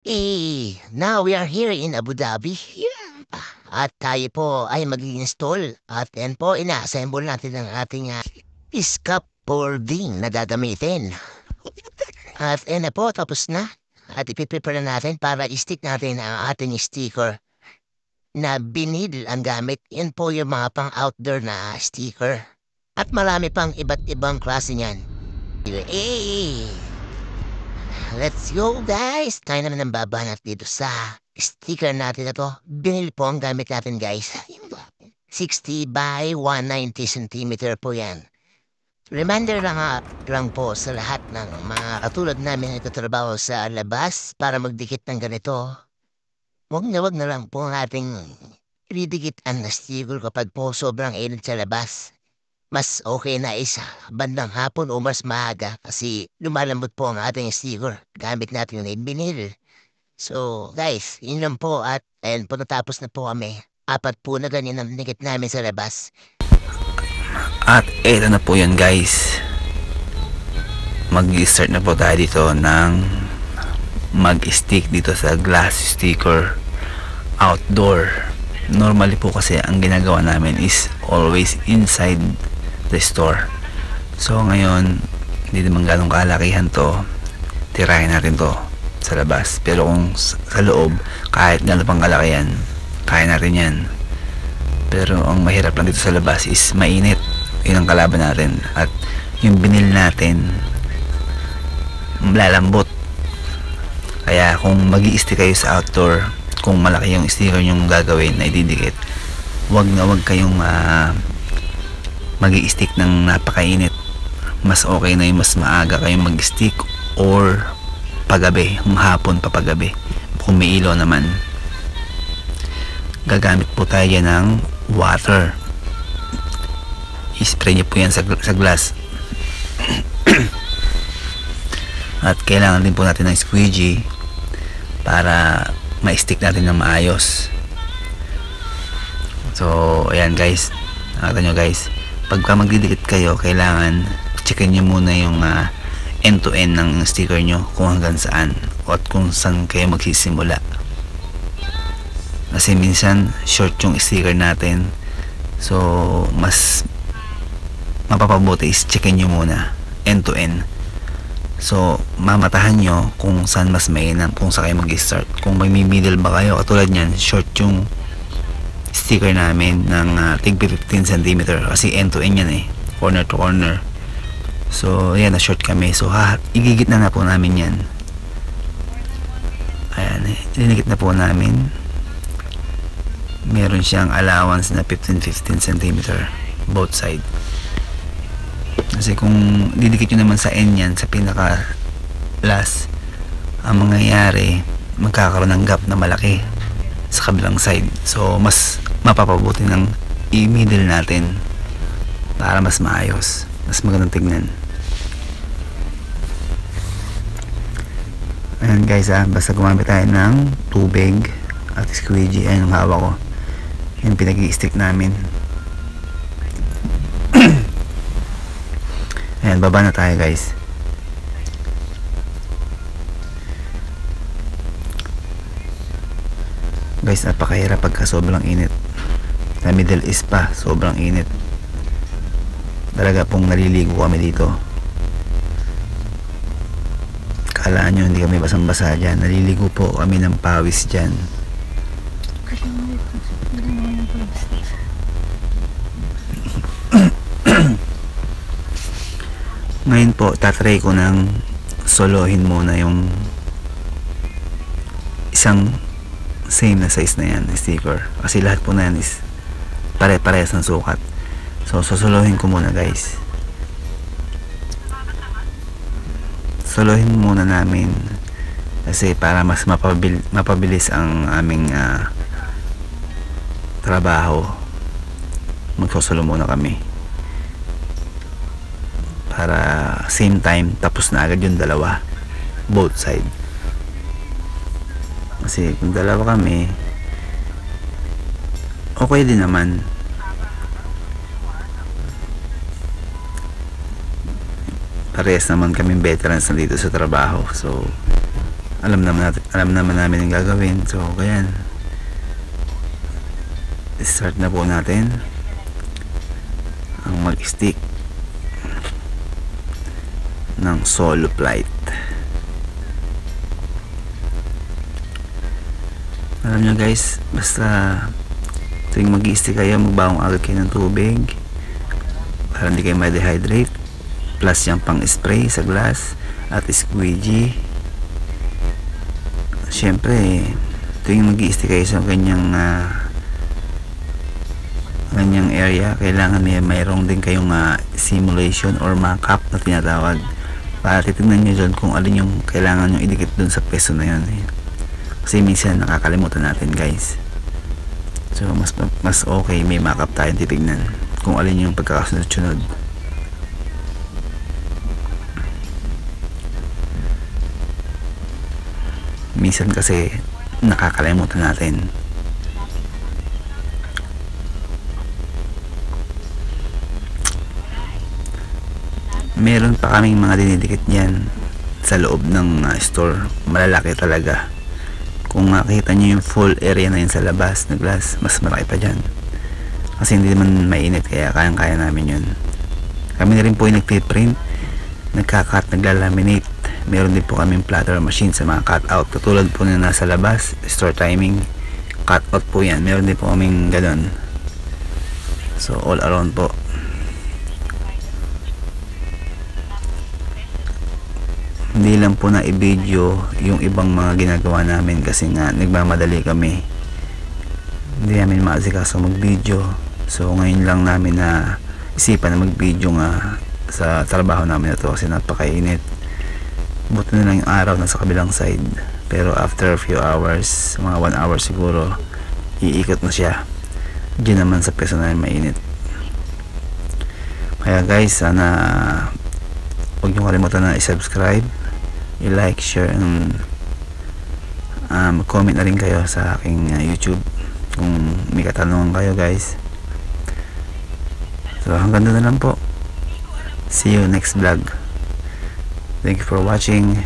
Now we are here in Abu Dhabi. At tayo po ay mag-install at yan po ina-assemble natin ang ating scaffolding na gagamitin. At yan na po, tapos na. At ipiprepare na natin para i-stick natin ang ating sticker na binil ang gamit. Yan po yung mga pang outdoor na sticker. At marami pang iba't ibang klase niyan. Let's go guys! Tayo naman ang babanat dito sa sticker natin na to. Binil po ang gamit natin guys. 60 by 190 cm po yan. Reminder lang po sa lahat ng mga katulad namin na nagtatrabaho sa labas para magdikit ng ganito. Wag na lang po ang ating ididikit ang sticker kapag po sobrang init sa labas. Mas okay na isa bandang hapon o mas maaga kasi lumalambot po ang ating sticker gamit natin yung binil. So guys, yun lang po at ayun po natapos na po kami. 4 po na ganyan ang nikit namin sa labas. At eto na po yan guys. Mag-start na po tayo dito ng mag-stick dito sa glass sticker outdoor. Normally po kasi ang ginagawa namin is always inside the store. So ngayon hindi naman ganong kalakihan to, tirahin natin to sa labas. Pero kung sa loob kahit gano'n pang kalakihan, kaya natin yan. Pero ang mahirap lang dito sa labas is mainit. Yun ang kalaban natin. At yung binil natin lalambot. Kaya kung mag-i-stick kayo sa outdoor, kung malaki yung sticker yung gagawin na ididikit, wag kayong mag-i-stick ng napakainit. Mas okay na yung mas maaga kayong mag-stick or paggabi, hapon pa paggabi kung may ilaw naman. Gagamit po tayo ng water. I-spray nyo po yan sa glass. At kailangan din po natin ng squeegee para ma-stick natin ng maayos. So ayan guys, nakita nyo guys, pagka magdidikit kayo, kailangan checkin nyo muna yung end to end ng sticker nyo kung hanggang saan at kung saan kayo magsisimula. Kasi minsan short yung sticker natin, so mas mapapabuti is checkin nyo muna end to end. So mamatahan nyo kung saan mas mainam, kung saan kayo mag-start. Kung may middle ba kayo, katulad nyan, short yung sticker namin ng tig 15 cm kasi end to end yan corner to corner. So yan, na short kami, so igigit na po namin yan. Ayan, ininigit na po namin. Meron siyang allowance na 15 cm both side. Kasi kung didikit nyo naman sa end yan, sa pinaka last, ang mangyayari, magkakaroon ng gap na malaki sa kabilang side. So mas mapapabuti ng i-middle natin para mas maayos, mas magandang tignan. Ayan guys, basta gumamit tayo ng tubig at squeegee. Ayan yung hawak ko, yung pinag-i-stick namin. Ayan, baba na tayo guys. Guys, napakahirap pagka sobrang init. Sa Middle East pa, sobrang init. Talaga pong naliligo kami dito. Kala nyo hindi kami basang-basa dyan. Naliligo po kami ng pawis dyan. Ngayon po, tatry ko ng solohin muna yung isang same na size na yan, sticker. Kasi lahat po na yan is pare-parehas ng sukat. So, sosolohin ko muna guys. Solohin muna namin kasi para mas mapabilis ang aming trabaho. Magsosolo muna kami para same time tapos na agad yung dalawa, both side. Kasi kung dalawa kami, okay din naman. Parehas naman kami veterans na dito sa trabaho, so alam naman natin alam naman namin ang gagawin. So ganyan, start na po natin ang mag-stick ng solo flight. Alam nyo guys, basta tuwing mag-i-stick kayo, magbawang agad kayo ng tubig para hindi kayo ma-dehydrate, plus yung pang spray sa glass at squeegee. Syempre tuwing mag-i-stick kayo sa ganyang area, kailangan mayroong din kayong simulation or mock-up na tinatawag, para titignan nyo dyan kung alin yung kailangan nyo idikit dun sa peso na yun. Kasi minsan nakakalimutan natin guys. So mas okay may mock-up tayong titignan kung alin yung pagkakasunod-sunod. Minsan kasi nakakalimutan natin. Meron pa kaming mga dinidikit niyan sa loob ng store, malalaki talaga. Kung makita nyo yung full area na yun sa labas na glass, mas malaki pa dyan kasi hindi naman mainit, kaya kayang-kaya namin yun. Kami na rin po yung nagpiprint, nagka-cut, naglalaminate. Meron din po kaming plotter machine sa mga cut out, katulad po na nasa labas, store timing, cut out po yan. Meron din po kaming ganon. So all around po. Hindi lang po na i-video yung ibang mga ginagawa namin kasi nga nagmamadali kami, hindi namin maasikaso mag-video. So ngayon lang namin na isipan na mag-video nga sa trabaho namin na to kasi napakainit. Buti na lang yung araw na sa kabilang side, pero after a few hours, mga 1 hour siguro, iikot na siya. Diyan naman sa peso na mainit. Kaya guys, sana huwag nyo kalimutan na i-subscribe, i-like, share, and comment na rin kayo sa aking YouTube kung may katanungan kayo guys. So hanggang doon na lang po. See you next vlog. Thank you for watching.